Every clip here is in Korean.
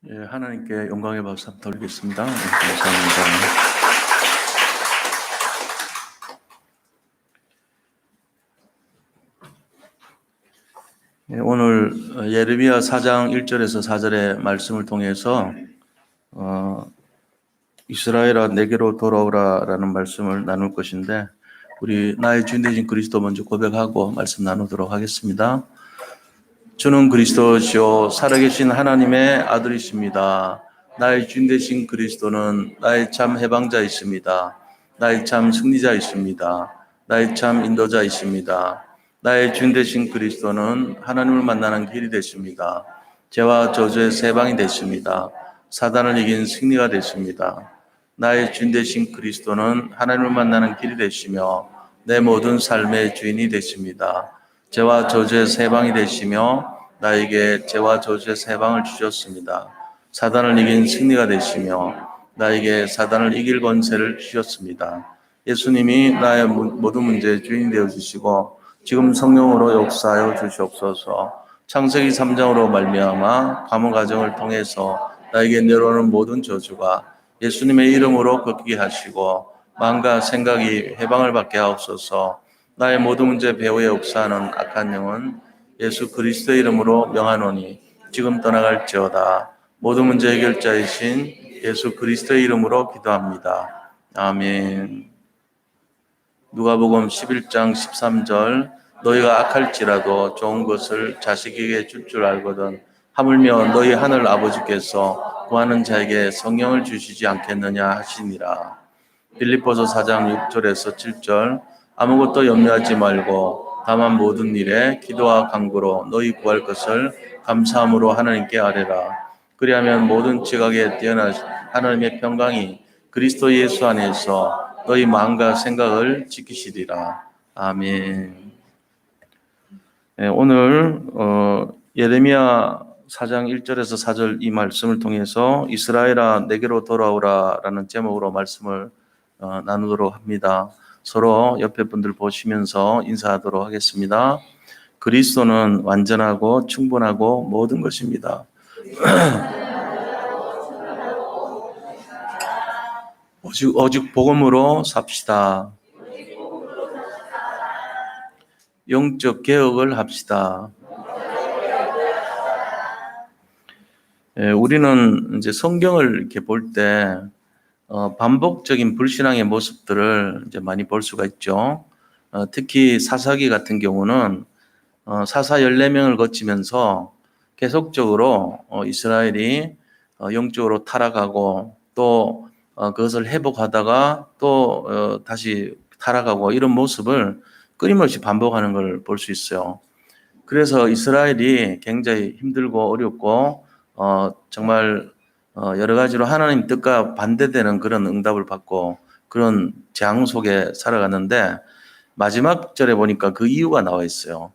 예, 하나님께 영광의 박수 한번 돌리겠습니다. 네, 감사합니다. 예, 오늘 예레미야 4장 1절에서 4절의 말씀을 통해서 이스라엘아 내게로 돌아오라라는 말씀을 나눌 것인데, 우리 나의 주인 되신 그리스도 먼저 고백하고 말씀 나누도록 하겠습니다. 주는 그리스도시요 살아계신 하나님의 아들이십니다. 나의 주인 되신 그리스도는 나의 참 해방자이십니다. 나의 참 승리자이십니다. 나의 참 인도자이십니다. 나의 주인 되신 그리스도는 하나님을 만나는 길이 되십니다. 죄와 저주의 세방이 되십니다. 사단을 이긴 승리가 되십니다. 나의 주인 되신 그리스도는 하나님을 만나는 길이 되시며 내 모든 삶의 주인이 되십니다. 죄와 저주의 세방이 되시며 나에게 죄와 저주의 세방을 주셨습니다. 사단을 이긴 승리가 되시며 나에게 사단을 이길 권세를 주셨습니다. 예수님이 나의 모든 문제의 주인이 되어주시고 지금 성령으로 역사하여 주시옵소서. 창세기 3장으로 말미암아 가문 가정을 통해서 나에게 내려오는 모든 저주가 예수님의 이름으로 걷게 하시고 마음과 생각이 해방을 받게 하옵소서. 나의 모든 문제 배후에 역사하는 악한 영은 예수 그리스도의 이름으로 명하노니 지금 떠나갈지어다. 모든 문제 해결자이신 예수 그리스도의 이름으로 기도합니다. 아멘. 누가복음 11장 13절 너희가 악할지라도 좋은 것을 자식에게 줄 줄 알거든 하물며 너희 하늘 아버지께서 구하는 자에게 성령을 주시지 않겠느냐 하시니라. 빌립보서 4장 6절에서 7절 아무것도 염려하지 말고 다만 모든 일에 기도와 간구로 너희 구할 것을 감사함으로 하나님께 아뢰라. 그리하면 모든 지각에 뛰어나신 하나님의 평강이 그리스도 예수 안에서 너희 마음과 생각을 지키시리라. 아멘. 네, 오늘 예레미야 4장 1절에서 4절 이 말씀을 통해서 이스라엘아 내게로 돌아오라라는 제목으로 말씀을 나누도록 합니다. 서로 옆에 분들 보시면서 인사하도록 하겠습니다. 그리스도는 완전하고 충분하고 모든 것입니다. 오직 복음으로 삽시다. 영적 개혁을 합시다. 우리는 이제 성경을 이렇게 볼 때 반복적인 불신앙의 모습들을 이제 많이 볼 수가 있죠. 특히 사사기 같은 경우는 사사 14명을 거치면서 계속적으로 이스라엘이 영적으로 타락하고 또 그것을 회복하다가 또 다시 타락하고 이런 모습을 끊임없이 반복하는 걸 볼 수 있어요. 그래서 이스라엘이 굉장히 힘들고 어렵고 정말 여러 가지로 하나님 뜻과 반대되는 그런 응답을 받고 그런 재앙 속에 살아갔는데 마지막 절에 보니까 그 이유가 나와 있어요.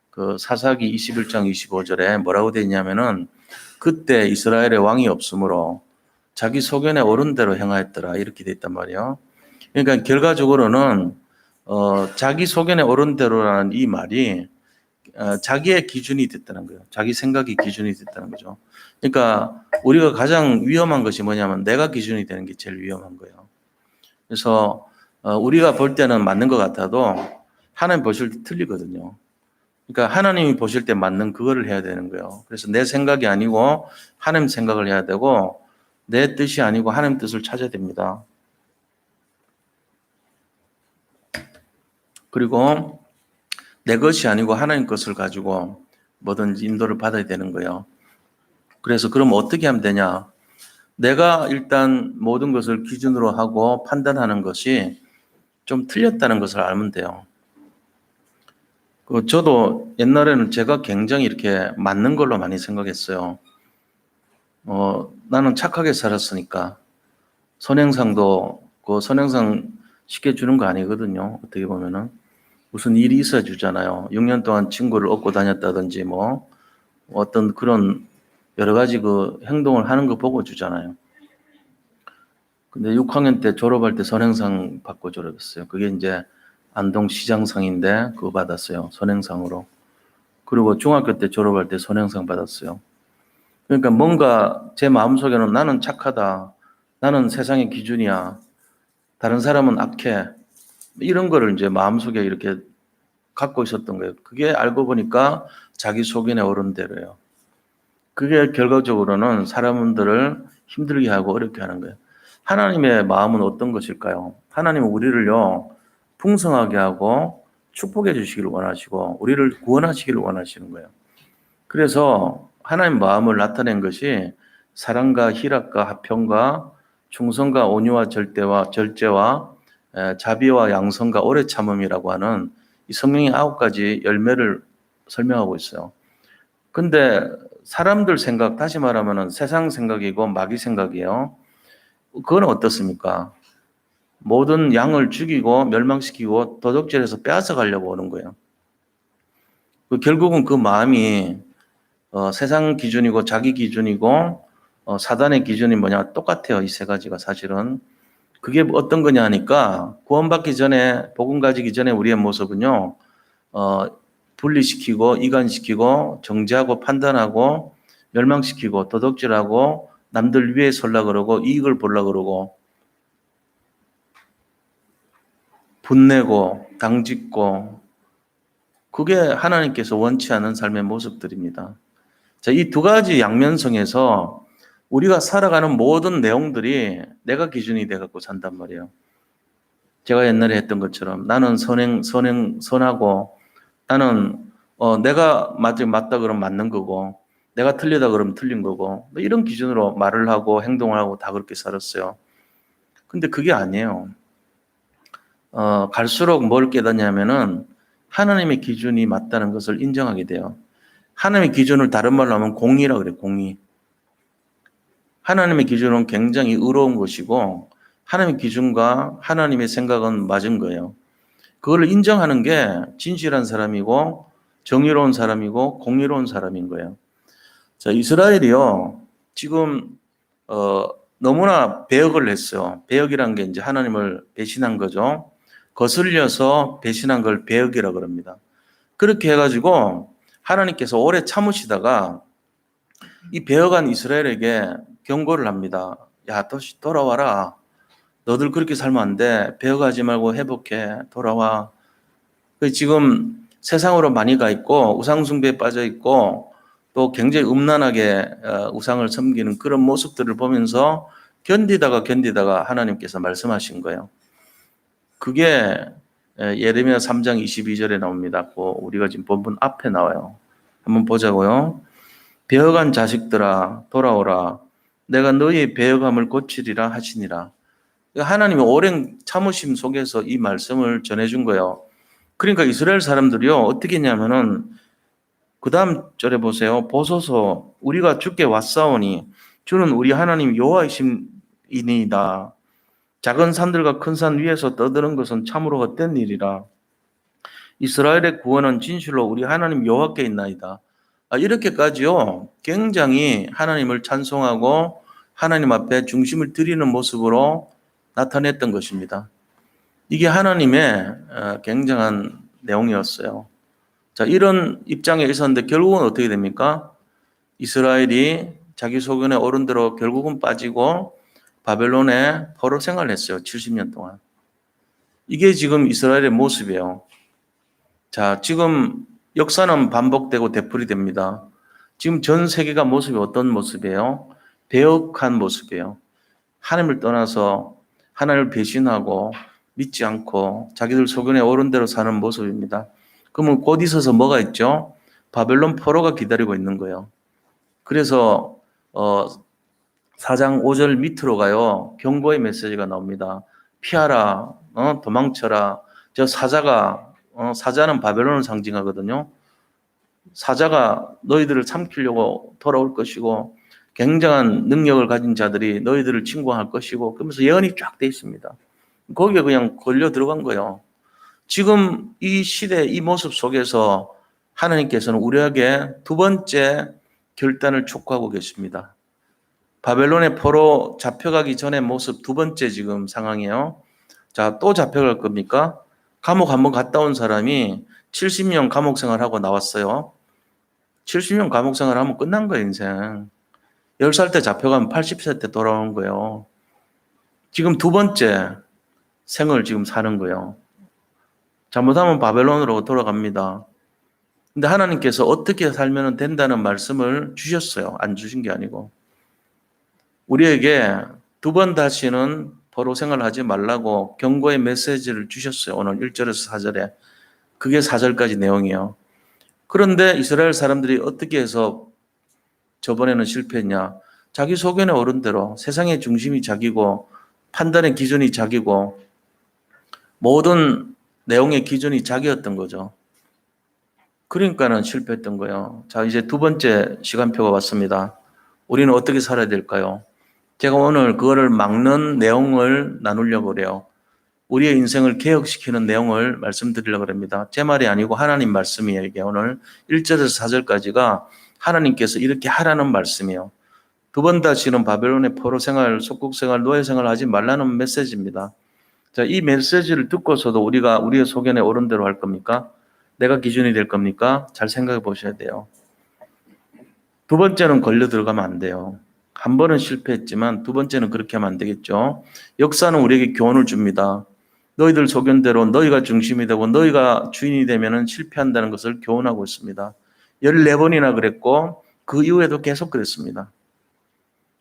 그 사사기 21장 25절에 뭐라고 되어 있냐면은 그때 이스라엘의 왕이 없으므로 자기 소견에 옳은 대로 행하였더라 이렇게 돼 있단 말이에요. 그러니까 결과적으로는 자기 소견에 옳은 대로라는 이 말이 자기의 기준이 됐다는 거예요. 자기 생각이 기준이 됐다는 거죠. 그러니까 우리가 가장 위험한 것이 뭐냐면 내가 기준이 되는 게 제일 위험한 거예요. 그래서 우리가 볼 때는 맞는 것 같아도 하나님 보실 때 틀리거든요. 그러니까 하나님이 보실 때 맞는 그거를 해야 되는 거예요. 그래서 내 생각이 아니고 하나님 생각을 해야 되고 내 뜻이 아니고 하나님 뜻을 찾아야 됩니다. 그리고 내 것이 아니고 하나님 것을 가지고 뭐든지 인도를 받아야 되는 거예요. 그래서 그럼 어떻게 하면 되냐? 내가 일단 모든 것을 기준으로 하고 판단하는 것이 좀 틀렸다는 것을 알면 돼요. 저도 옛날에는 제가 굉장히 이렇게 맞는 걸로 많이 생각했어요. 나는 착하게 살았으니까 선행상도 그 선행상 쉽게 주는 거 아니거든요. 어떻게 보면은 무슨 일이 있어 주잖아요. 6년 동안 친구를 얻고 다녔다든지 뭐 어떤 그런 여러 가지 그 행동을 하는 거 보고 주잖아요. 근데 6학년 때 졸업할 때 선행상 받고 졸업했어요. 그게 이제 안동시장상인데 그거 받았어요. 선행상으로. 그리고 중학교 때 졸업할 때 선행상 받았어요. 그러니까 뭔가 제 마음속에는 나는 착하다. 나는 세상의 기준이야. 다른 사람은 악해. 이런 거를 이제 마음속에 이렇게 갖고 있었던 거예요. 그게 알고 보니까 자기 속인의 어른대로예요. 그게 결과적으로는 사람들을 힘들게 하고 어렵게 하는 거예요. 하나님의 마음은 어떤 것일까요? 하나님은 우리를요, 풍성하게 하고 축복해 주시기를 원하시고, 우리를 구원하시기를 원하시는 거예요. 그래서 하나님 마음을 나타낸 것이 사랑과 희락과 화평과 충성과 온유와 절제와 자비와 양선과 오래 참음이라고 하는 이 성령의 9가지 열매를 설명하고 있어요. 근데 사람들 생각, 다시 말하면 세상 생각이고 마귀 생각이에요. 그건 어떻습니까? 모든 양을 죽이고 멸망시키고 도적질해서 빼앗아 가려고 오는 거예요. 결국은 그 마음이 세상 기준이고 자기 기준이고 사단의 기준이 뭐냐 똑같아요. 이 세 가지가 사실은. 그게 어떤 거냐 하니까 구원받기 전에 복음 가지기 전에 우리의 모습은요. 어, 분리시키고 이간시키고 정죄하고 판단하고 멸망시키고 도덕질하고 남들 위에 설라 그러고 이익을 보려 그러고 분내고 당짓고 그게 하나님께서 원치 않은 삶의 모습들입니다. 자, 이 두 가지 양면성에서 우리가 살아가는 모든 내용들이 내가 기준이 돼 갖고 산단 말이에요. 제가 옛날에 했던 것처럼 나는 선하고 나는 내가 맞다 그러면 맞는 거고 내가 틀리다 그러면 틀린 거고 뭐 이런 기준으로 말을 하고 행동을 하고 다 그렇게 살았어요. 근데 그게 아니에요. 갈수록 뭘 깨닫냐면은 하나님의 기준이 맞다는 것을 인정하게 돼요. 하나님의 기준을 다른 말로 하면 공의라 그래요. 공의. 하나님의 기준은 굉장히 의로운 것이고 하나님의 기준과 하나님의 생각은 맞은 거예요. 그걸 인정하는 게 진실한 사람이고 정의로운 사람이고 공의로운 사람인 거예요. 자, 이스라엘이요. 지금 너무나 배역을 했어요. 배역이란 게 이제 하나님을 배신한 거죠. 거슬려서 배신한 걸 배역이라 그럽니다. 그렇게 해가지고 하나님께서 오래 참으시다가 이 배역한 이스라엘에게 경고를 합니다. 야, 다시 돌아와라. 너들 그렇게 살면 안 돼. 배역하지 말고 회복해. 돌아와. 지금 세상으로 많이 가 있고 우상숭배에 빠져 있고 또 굉장히 음란하게 우상을 섬기는 그런 모습들을 보면서 견디다가 하나님께서 말씀하신 거예요. 그게 예레미야 3장 22절에 나옵니다. 우리가 지금 본문 앞에 나와요. 한번 보자고요. 배역한 자식들아 돌아오라. 내가 너희의 배역함을 고치리라 하시니라. 하나님의 오랜 참으심 속에서 이 말씀을 전해준 거예요. 그러니까 이스라엘 사람들이요 어떻게 했냐면은 그 다음 절에 보세요. 보소서 우리가 주께 왔사오니 주는 우리 하나님 여호와이심이니이다. 작은 산들과 큰 산 위에서 떠드는 것은 참으로 헛된 일이라. 이스라엘의 구원은 진실로 우리 하나님 여호와께 있나이다. 이렇게까지요 굉장히 하나님을 찬송하고 하나님 앞에 중심을 드리는 모습으로 나타냈던 것입니다. 이게 하나님의 굉장한 내용이었어요. 자, 이런 입장에 있었는데 결국은 어떻게 됩니까? 이스라엘이 자기 소견에 오른 대로 결국은 빠지고 바벨론에 포로 생활을 했어요. 70년 동안. 이게 지금 이스라엘의 모습이에요. 자, 지금 역사는 반복되고 되풀이됩니다. 지금 전 세계가 모습이 어떤 모습이에요? 배역한 모습이에요. 하나님을 떠나서 하나님을 배신하고 믿지 않고 자기들 소견에 오른 대로 사는 모습입니다. 그러면 곧 있어서 뭐가 있죠? 바벨론 포로가 기다리고 있는 거예요. 그래서 4장 5절 밑으로 가요. 경고의 메시지가 나옵니다. 피하라, 도망쳐라. 저 사자는 바벨론을 상징하거든요. 사자가 너희들을 삼키려고 돌아올 것이고 굉장한 능력을 가진 자들이 너희들을 침공할 것이고 그러면서 예언이 쫙 돼 있습니다. 거기에 그냥 걸려 들어간 거예요. 지금 이 시대 이 모습 속에서 하나님께서는 우리에게 두 번째 결단을 촉구하고 계십니다. 바벨론의 포로 잡혀가기 전의 모습 두 번째 지금 상황이에요. 자, 또 잡혀갈 겁니까? 감옥 한번 갔다 온 사람이 70년 감옥 생활하고 나왔어요. 70년 감옥 생활하면 끝난 거예요, 인생. 10살 때 잡혀가면 80세 때 돌아오는 거예요. 지금 두 번째 생을 지금 사는 거예요. 잘못하면 바벨론으로 돌아갑니다. 근데 하나님께서 어떻게 살면 된다는 말씀을 주셨어요. 안 주신 게 아니고. 우리에게 두 번 다시는 포로 생활하지 말라고 경고의 메시지를 주셨어요. 오늘 1절에서 4절에. 그게 4절까지 내용이에요. 그런데 이스라엘 사람들이 어떻게 해서 저번에는 실패했냐? 자기 소견에 오른 대로 세상의 중심이 자기고 판단의 기준이 자기고 모든 내용의 기준이 자기였던 거죠. 그러니까는 실패했던 거예요. 자, 이제 두 번째 시간표가 왔습니다. 우리는 어떻게 살아야 될까요? 제가 오늘 그거를 막는 내용을 나누려고 그래요. 우리의 인생을 개혁시키는 내용을 말씀드리려고 합니다. 제 말이 아니고 하나님 말씀이에요. 이게 오늘 1절에서 4절까지가 하나님께서 이렇게 하라는 말씀이에요. 두 번 다시는 바벨론의 포로 생활, 속국 생활, 노예 생활 하지 말라는 메시지입니다. 자, 이 메시지를 듣고서도 우리가 우리의 소견에 옳은 대로 할 겁니까? 내가 기준이 될 겁니까? 잘 생각해 보셔야 돼요. 두 번째는 걸려 들어가면 안 돼요. 한 번은 실패했지만 두 번째는 그렇게 하면 안 되겠죠. 역사는 우리에게 교훈을 줍니다. 너희들 소견대로 너희가 중심이 되고 너희가 주인이 되면 실패한다는 것을 교훈하고 있습니다. 14번이나 그랬고 그 이후에도 계속 그랬습니다.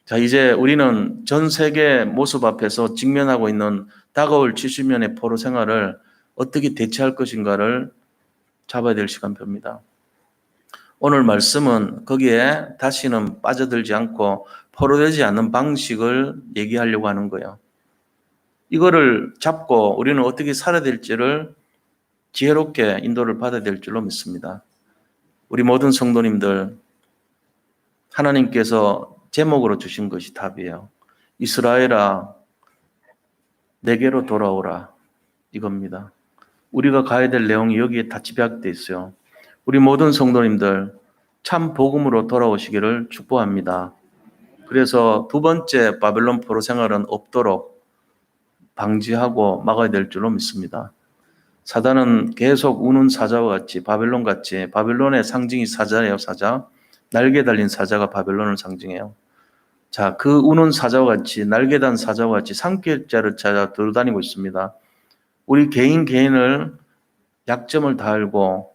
자, 이제 우리는 전 세계 모습 앞에서 직면하고 있는 다가올 70년의 포로 생활을 어떻게 대처할 것인가를 잡아야 될 시간표입니다. 오늘 말씀은 거기에 다시는 빠져들지 않고 포로되지 않는 방식을 얘기하려고 하는 거예요. 이거를 잡고 우리는 어떻게 살아야 될지를 지혜롭게 인도를 받아야 될 줄로 믿습니다. 우리 모든 성도님들, 하나님께서 제목으로 주신 것이 답이에요. 이스라엘아, 내게로 돌아오라. 이겁니다. 우리가 가야 될 내용이 여기에 다 집약되어 있어요. 우리 모든 성도님들 참 복음으로 돌아오시기를 축복합니다. 그래서 두 번째 바벨론 포로 생활은 없도록 방지하고 막아야 될 줄로 믿습니다. 사단은 계속 우는 사자와 같이 바벨론 같이, 바벨론의 상징이 사자예요. 사자. 날개 달린 사자가 바벨론을 상징해요. 자, 그 우는 사자와 같이, 날개 단 사자와 같이 산길자를 찾아 돌아다니고 있습니다. 우리 개인을 약점을 다 알고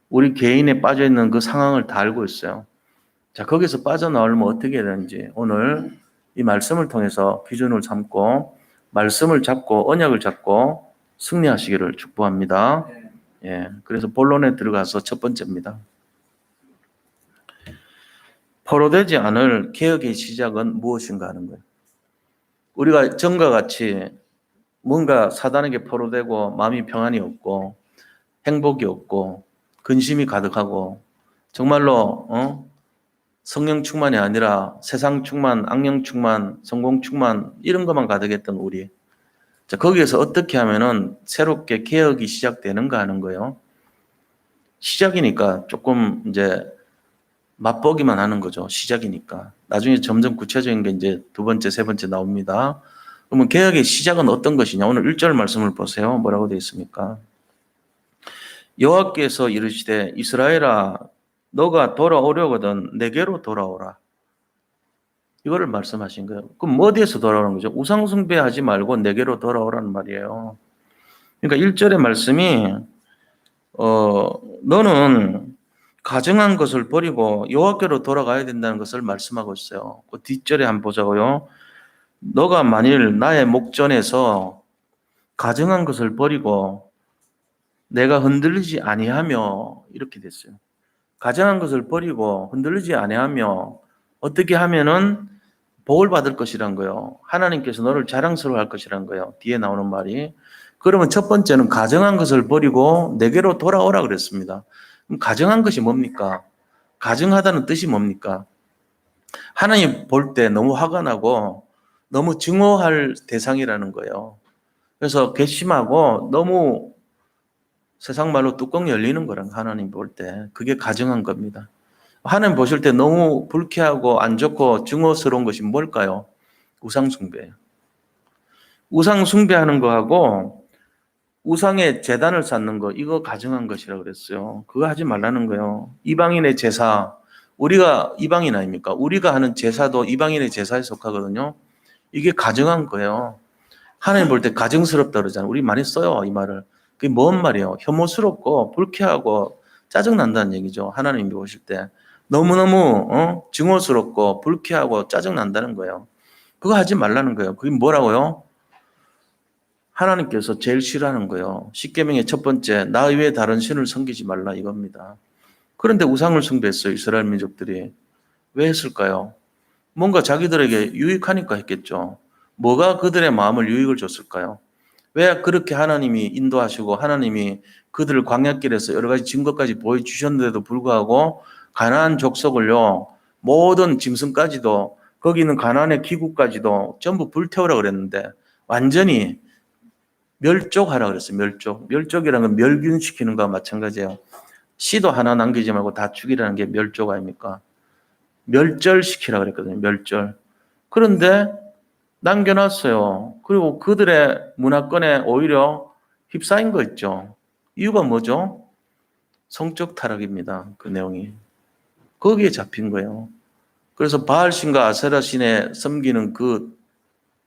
우리 개인에 빠져있는 그 상황을 다 알고 있어요. 자, 거기서 빠져나오려면 어떻게 해야 되는지 오늘 이 말씀을 통해서 기준을 삼고 말씀을 잡고 언약을 잡고 승리하시기를 축복합니다. 예, 그래서 본론에 들어가서 첫 번째입니다. 포로되지 않을 개혁의 시작은 무엇인가 하는 거예요. 우리가 전과 같이 뭔가 사단에게 포로되고 마음이 평안이 없고 행복이 없고 근심이 가득하고 정말로 성령 충만이 아니라 세상 충만, 악령 충만, 성공 충만 이런 것만 가득했던 우리. 자, 거기에서 어떻게 하면은 새롭게 개혁이 시작되는가 하는 거예요. 시작이니까 조금 이제 맛보기만 하는 거죠. 시작이니까. 나중에 점점 구체적인 게 이제 두 번째, 세 번째 나옵니다. 그러면 개혁의 시작은 어떤 것이냐? 오늘 1절 말씀을 보세요. 뭐라고 되어 있습니까? 여호와께서 이르시되 이스라엘아 너가 돌아오려거든 내게로 돌아오라. 이거를 말씀하신 거예요. 그럼 어디에서 돌아오는 거죠? 우상 숭배하지 말고 내게로 돌아오라는 말이에요. 그러니까 1절의 말씀이 너는 가증한 것을 버리고 여호와께로 돌아가야 된다는 것을 말씀하고 있어요. 그 뒷절에 한번 보자고요. 너가 만일 나의 목전에서 가증한 것을 버리고 내가 흔들리지 아니하며 이렇게 됐어요. 가증한 것을 버리고 흔들리지 아니하며 어떻게 하면은 복을 받을 것이란 거예요. 하나님께서 너를 자랑스러워할 것이란 거예요. 뒤에 나오는 말이. 그러면 첫 번째는 가증한 것을 버리고 내게로 돌아오라 그랬습니다. 그럼 가증한 것이 뭡니까? 가증하다는 뜻이 뭡니까? 하나님 볼 때 너무 화가 나고 너무 증오할 대상이라는 거예요. 그래서 괘씸하고 너무 세상 말로 뚜껑 열리는 거랑 하나님 볼 때 그게 가증한 겁니다. 하나님 보실 때 너무 불쾌하고 안 좋고 증오스러운 것이 뭘까요? 우상 숭배예요. 우상 숭배하는 거하고 우상의 제단을 쌓는 거 이거 가증한 것이라고 그랬어요. 그거 하지 말라는 거예요. 이방인의 제사, 우리가 이방인 아닙니까? 우리가 하는 제사도 이방인의 제사에 속하거든요. 이게 가증한 거예요. 하나님 볼 때 가증스럽다 그러잖아요. 우리 많이 써요, 이 말을. 그게 뭔 말이에요? 혐오스럽고 불쾌하고 짜증난다는 얘기죠. 하나님이 보실 때. 너무너무 증오스럽고 불쾌하고 짜증난다는 거예요. 그거 하지 말라는 거예요. 그게 뭐라고요? 하나님께서 제일 싫어하는 거예요. 십계명의 첫 번째, 나 외에 다른 신을 섬기지 말라 이겁니다. 그런데 우상을 숭배했어요, 이스라엘 민족들이. 왜 했을까요? 뭔가 자기들에게 유익하니까 했겠죠. 뭐가 그들의 마음을 유익을 줬을까요? 왜 그렇게 하나님이 인도하시고 하나님이 그들을 광야길에서 여러 가지 증거까지 보여주셨는데도 불구하고 가나안 족속을요, 모든 짐승까지도 거기 있는 가나안의 기구까지도 전부 불태우라 그랬는데 완전히 멸족하라 그랬어요. 멸족이라는 건 멸균시키는 거와 마찬가지예요. 씨도 하나 남기지 말고 다 죽이라는 게 멸족 아닙니까? 멸절시키라 그랬거든요. 멸절. 그런데 남겨놨어요. 그리고 그들의 문화권에 오히려 휩싸인 거 있죠. 이유가 뭐죠? 성적 타락입니다. 그 내용이. 거기에 잡힌 거예요. 그래서 바알신과 아세라신에 섬기는 그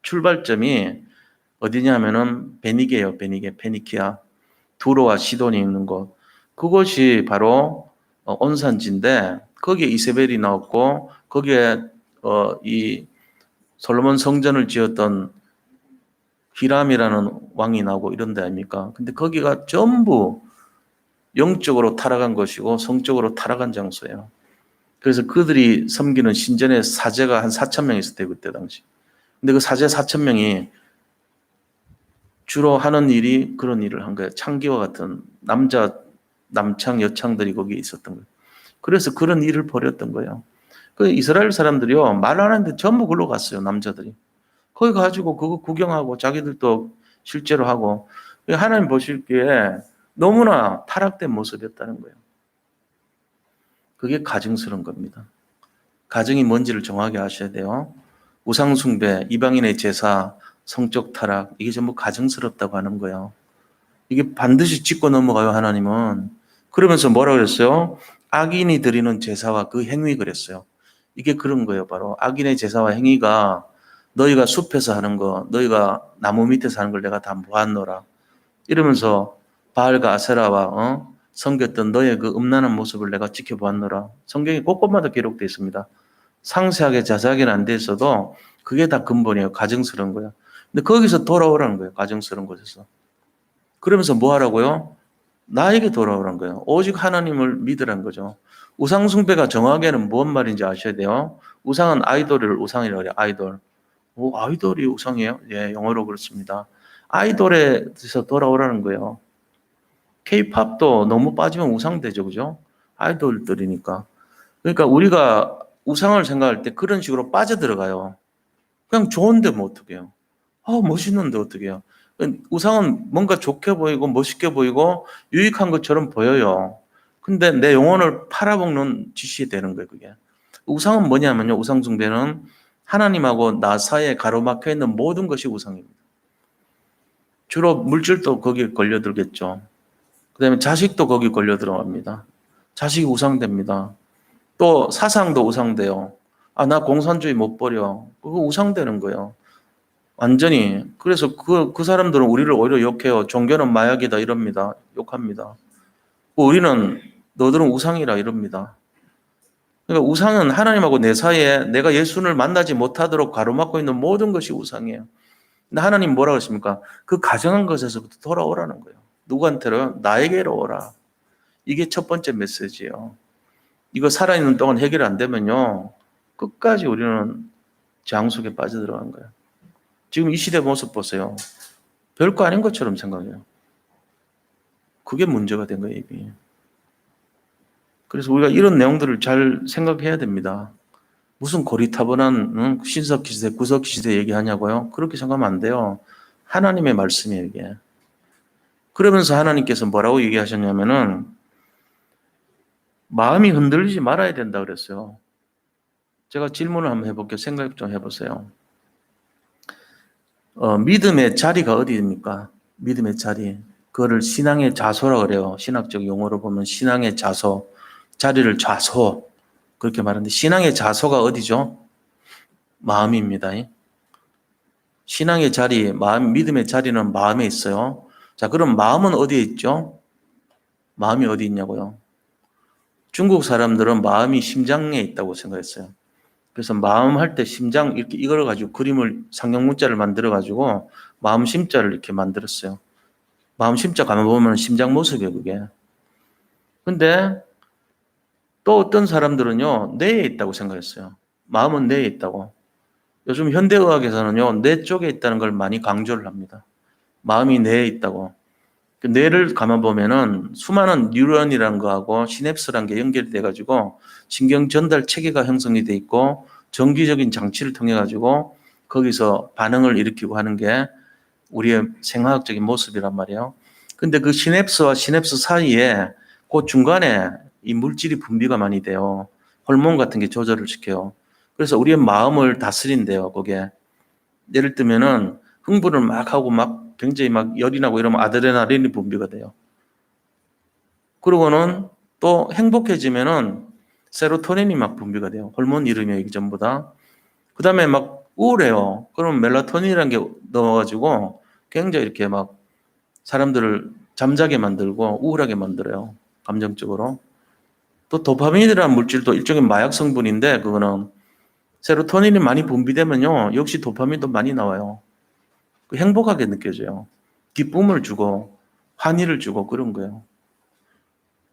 출발점이 어디냐면은 베니게예요. 베니게, 페니키아. 두로와 시돈이 있는 곳. 그곳이 바로 온산지인데 거기에 이세벨이 나왔고 거기에 이 솔로몬 성전을 지었던 히람이라는 왕이 나오고 이런 데 아닙니까? 근데 거기가 전부 영적으로 타락한 것이고 성적으로 타락한 장소예요. 그래서 그들이 섬기는 신전의 사제가 한 4천 명 있었대요, 그때 당시. 근데 그 사제 4천 명이 주로 하는 일이 그런 일을 한 거예요. 창기와 같은 남창, 여창들이 거기에 있었던 거예요. 그래서 그런 일을 벌였던 거예요. 그 이스라엘 사람들이요, 말 안 하는데 전부 글로 갔어요, 남자들이. 거기 가지고 그거 구경하고 자기들도 실제로 하고 하나님 보시기에 너무나 타락된 모습이었다는 거예요. 그게 가증스러운 겁니다. 가증이 뭔지를 정확히 아셔야 돼요. 우상숭배, 이방인의 제사, 성적 타락, 이게 전부 가증스럽다고 하는 거예요. 이게 반드시 짚고 넘어가요, 하나님은. 그러면서 뭐라 그랬어요? 악인이 드리는 제사와 그 행위 그랬어요. 이게 그런 거예요, 바로. 악인의 제사와 행위가 너희가 숲에서 하는 거, 너희가 나무 밑에서 하는 걸 내가 다 보았노라. 이러면서 바알과 아세라와 섬겼던 너의 그 음란한 모습을 내가 지켜보았노라. 성경에 곳곳마다 기록되어 있습니다. 상세하게 자세하게는 안 돼 있어도 그게 다 근본이에요. 가증스러운 거예요. 근데 거기서 돌아오라는 거예요. 가증스러운 곳에서. 그러면서 뭐 하라고요? 나에게 돌아오라는 거예요. 오직 하나님을 믿으라는 거죠. 우상 숭배가 정확하게는 뭔 말인지 아셔야 돼요. 우상은 아이돌을 우상이라고 해요. 아이돌. 오, 아이돌이 우상이에요? 예, 영어로 그렇습니다. 아이돌에서 돌아오라는 거예요. K-팝도 너무 빠지면 우상되죠, 그죠? 아이돌들이니까. 그러니까 우리가 우상을 생각할 때 그런 식으로 빠져들어가요. 그냥 좋은데 뭐 어떡해요? 멋있는데 어떡해요? 우상은 뭔가 좋게 보이고 멋있게 보이고 유익한 것처럼 보여요. 근데 내 영혼을 팔아먹는 짓이 되는 거예요, 그게. 우상은 뭐냐면요, 우상숭배는 하나님하고 나 사이에 가로막혀 있는 모든 것이 우상입니다. 주로 물질도 거기에 걸려들겠죠. 그 다음에 자식도 거기 걸려 들어갑니다. 자식이 우상됩니다. 또 사상도 우상돼요. 나 공산주의 못 버려. 그거 우상되는 거예요. 완전히. 그래서 그 사람들은 우리를 오히려 욕해요. 종교는 마약이다 이럽니다. 욕합니다. 우리는 너들은 우상이라 이럽니다. 그러니까 우상은 하나님하고 내 사이에 내가 예수를 만나지 못하도록 가로막고 있는 모든 것이 우상이에요. 근데 하나님 뭐라고 하십니까? 그 가정한 것에서부터 돌아오라는 거예요. 누구한테로요? 나에게로 오라. 이게 첫 번째 메시지예요. 이거 살아있는 동안 해결 안 되면요, 끝까지 우리는 재앙 속에 빠져들어간 거예요. 지금 이 시대 모습 보세요. 별거 아닌 것처럼 생각해요. 그게 문제가 된 거예요, 이미. 그래서 우리가 이런 내용들을 잘 생각해야 됩니다. 무슨 고리타분한 신석 시대, 구석 시대 얘기하냐고요? 그렇게 생각하면 안 돼요. 하나님의 말씀이에요, 이게. 그러면서 하나님께서 뭐라고 얘기하셨냐면은 마음이 흔들리지 말아야 된다 그랬어요. 제가 질문을 한번 해볼게요. 생각 좀 해보세요. 믿음의 자리가 어디입니까? 믿음의 자리. 그거를 신앙의 좌소라고 그래요. 신학적 용어로 보면 신앙의 좌소. 자리를 좌소. 그렇게 말하는데 신앙의 자소가 어디죠? 마음입니다. 신앙의 자리, 마음, 믿음의 자리는 마음에 있어요. 자, 그럼 마음은 어디에 있죠? 마음이 어디 있냐고요? 중국 사람들은 마음이 심장에 있다고 생각했어요. 그래서 마음 할 때 심장 이렇게 이걸 가지고 그림을 상형 문자를 만들어 가지고 마음 심자를 이렇게 만들었어요. 마음 심자 가만 보면 심장 모습이에요, 그게. 근데 또 어떤 사람들은요, 뇌에 있다고 생각했어요. 마음은 뇌에 있다고. 요즘 현대의학에서는요, 뇌 쪽에 있다는 걸 많이 강조를 합니다. 마음이 뇌에 있다고. 그 뇌를 가만 보면은 수많은 뉴런이라는 거하고 시냅스라는 게 연결돼 가지고 신경 전달 체계가 형성이 돼 있고 정기적인 장치를 통해 가지고 거기서 반응을 일으키고 하는 게 우리의 생화학적인 모습이란 말이에요. 근데 그 시냅스와 시냅스 사이에 그 중간에 이 물질이 분비가 많이 돼요. 호르몬 같은 게 조절을 시켜요. 그래서 우리의 마음을 다스린대요, 그게. 예를 들면은 흥분을 막 하고 막 굉장히 막 열이 나고 이러면 아드레날린이 분비가 돼요. 그러고는 또 행복해지면은 세로토닌이 막 분비가 돼요. 호르몬 이름이에요, 이게 전부 다. 그 다음에 막 우울해요. 그러면 멜라토닌이라는 게 넣어가지고 굉장히 이렇게 막 사람들을 잠자게 만들고 우울하게 만들어요. 감정적으로. 또 도파민이라는 물질도 일종의 마약 성분인데 그거는 세로토닌이 많이 분비되면요. 역시 도파민도 많이 나와요. 행복하게 느껴져요. 기쁨을 주고 환희를 주고 그런 거예요.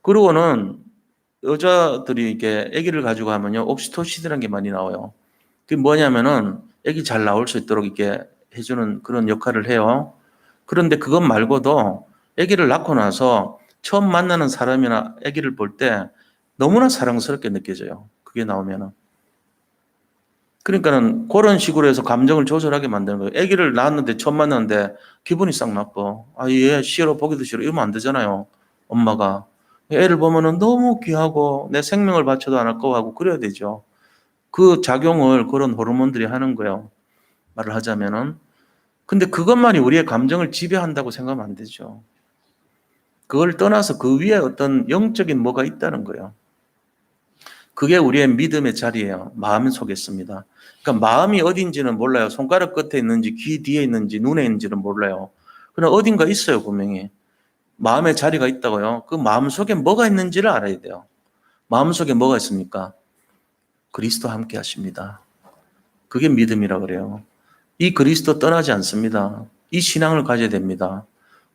그러고는 여자들이 이게 아기를 가지고 하면요. 옥시토신이라는 게 많이 나와요. 그게 뭐냐면은 아기 잘 나올 수 있도록 이렇게 해주는 그런 역할을 해요. 그런데 그것 말고도 아기를 낳고 나서 처음 만나는 사람이나 아기를 볼 때 너무나 사랑스럽게 느껴져요. 그게 나오면은. 그러니까는 그런 식으로 해서 감정을 조절하게 만드는 거예요. 아기를 낳았는데 처음 만났는데 기분이 싹 나빠. 아, 얘 싫어, 보기도 싫어. 이러면 안 되잖아요. 엄마가. 애를 보면은 너무 귀하고 내 생명을 바쳐도 안 아까워하고 그래야 되죠. 그 작용을 그런 호르몬들이 하는 거예요. 말을 하자면은. 근데 그것만이 우리의 감정을 지배한다고 생각하면 안 되죠. 그걸 떠나서 그 위에 어떤 영적인 뭐가 있다는 거예요. 그게 우리의 믿음의 자리예요. 마음 속에 있습니다. 그러니까 마음이 어딘지는 몰라요. 손가락 끝에 있는지 귀 뒤에 있는지 눈에 있는지는 몰라요. 그러나 어딘가 있어요, 분명히. 마음의 자리가 있다고요. 그 마음 속에 뭐가 있는지를 알아야 돼요. 마음 속에 뭐가 있습니까? 그리스도와 함께 하십니다. 그게 믿음이라 그래요. 이 그리스도 떠나지 않습니다. 이 신앙을 가져야 됩니다.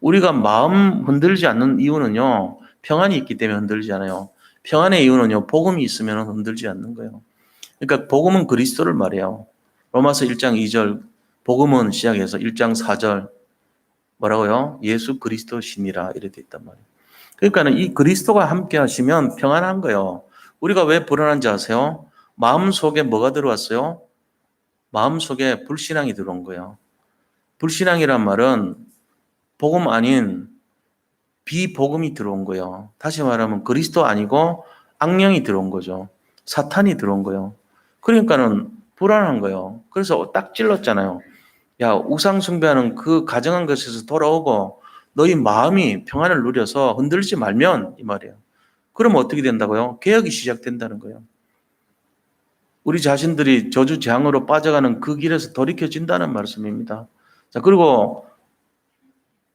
우리가 마음 흔들지 않는 이유는요. 평안이 있기 때문에 흔들지 않아요. 평안의 이유는요. 복음이 있으면 흔들지 않는 거예요. 그러니까 복음은 그리스도를 말해요. 로마서 1장 2절 복음은 시작해서 1장 4절 뭐라고요? 예수 그리스도 신이라 이렇게 돼 있단 말이에요. 그러니까는 이 그리스도가 함께 하시면 평안한 거예요. 우리가 왜 불안한지 아세요? 마음 속에 뭐가 들어왔어요? 마음 속에 불신앙이 들어온 거예요. 불신앙이란 말은 복음 아닌 비복음이 들어온 거예요. 다시 말하면 그리스도 아니고 악령이 들어온 거죠. 사탄이 들어온 거예요. 그러니까는 불안한 거예요. 그래서 딱 찔렀잖아요. 야, 우상 숭배하는 그 가정한 것에서 돌아오고 너희 마음이 평안을 누려서 흔들지 말면 이 말이에요. 그러면 어떻게 된다고요? 개혁이 시작된다는 거예요. 우리 자신들이 저주 재앙으로 빠져가는 그 길에서 돌이켜진다는 말씀입니다. 자, 그리고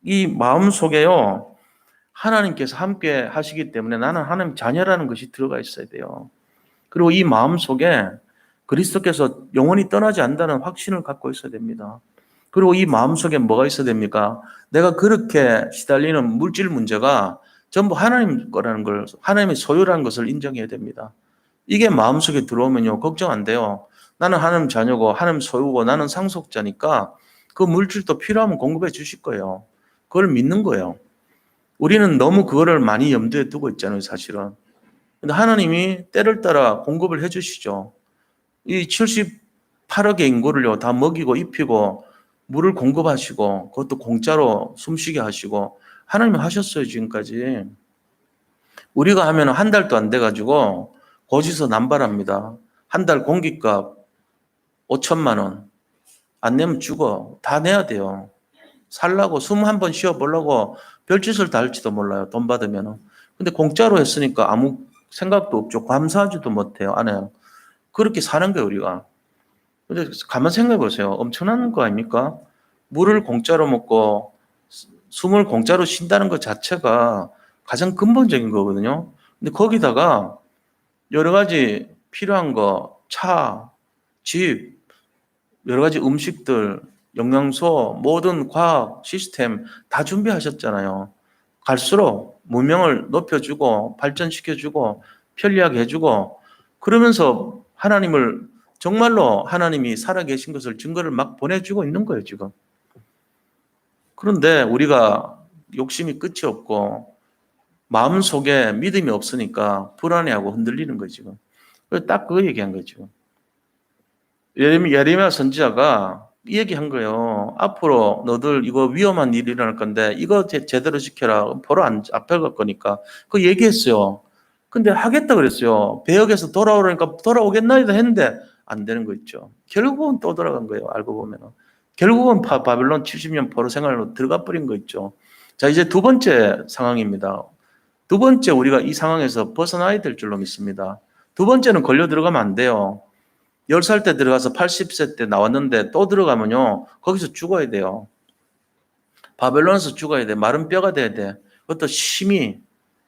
이 마음 속에요. 하나님께서 함께 하시기 때문에 나는 하나님 자녀라는 것이 들어가 있어야 돼요. 그리고 이 마음 속에 그리스도께서 영원히 떠나지 않는다는 확신을 갖고 있어야 됩니다. 그리고 이 마음 속에 뭐가 있어야 됩니까? 내가 그렇게 시달리는 물질 문제가 전부 하나님 거라는 걸, 하나님의 소유라는 것을 인정해야 됩니다. 이게 마음속에 들어오면요, 걱정 안 돼요. 나는 하나님 자녀고, 하나님 소유고, 나는 상속자니까 그 물질도 필요하면 공급해 주실 거예요. 그걸 믿는 거예요. 우리는 너무 그거를 많이 염두에 두고 있잖아요, 사실은. 근데 하나님이 때를 따라 공급을 해 주시죠. 이 78억의 인구를요, 다 먹이고 입히고 물을 공급하시고 그것도 공짜로 숨쉬게 하시고 하나님이 하셨어요, 지금까지. 우리가 하면 한 달도 안 돼가지고 고지서 남발합니다. 한 달 공깃값 5천만 원. 안 내면 죽어. 다 내야 돼요. 살라고 숨 한 번 쉬어보려고 별짓을 다 할지도 몰라요. 돈 받으면. 근데 공짜로 했으니까 아무 생각도 없죠. 감사하지도 못해요. 안 해요. 그렇게 사는 거예요, 우리가. 근데 가만 생각해 보세요. 엄청난 거 아닙니까? 물을 공짜로 먹고 숨을 공짜로 쉰다는 것 자체가 가장 근본적인 거거든요. 근데 거기다가 여러 가지 필요한 거, 차, 집, 여러 가지 음식들, 영양소, 모든 과학 시스템 다 준비하셨잖아요. 갈수록 문명을 높여주고 발전시켜주고 편리하게 해주고 그러면서 하나님을 정말로 하나님이 살아계신 것을 증거를 막 보내주고 있는 거예요, 지금. 그런데 우리가 욕심이 끝이 없고 마음속에 믿음이 없으니까 불안해하고 흔들리는 거예요, 지금. 딱 그거 얘기한 거죠. 예레미야 선지자가 이 얘기한 거예요. 앞으로 너들 이거 위험한 일이 일어날 건데 이거 제대로 지켜라. 바로 앞에 거니까. 그 얘기했어요. 근데 하겠다 그랬어요. 배역에서 돌아오라니까 돌아오겠나이다 했는데 안 되는 거 있죠. 결국은 또 돌아간 거예요. 알고 보면은. 결국은 바벨론 70년 포로 생활로 들어가 버린 거 있죠. 자, 이제 두 번째 상황입니다. 두 번째 우리가 이 상황에서 벗어나야 될 줄로 믿습니다. 두 번째는 걸려 들어가면 안 돼요. 10살 때 들어가서 80세 때 나왔는데 또 들어가면요. 거기서 죽어야 돼요. 바벨론에서 죽어야 돼. 마른 뼈가 돼야 돼. 그것도 심히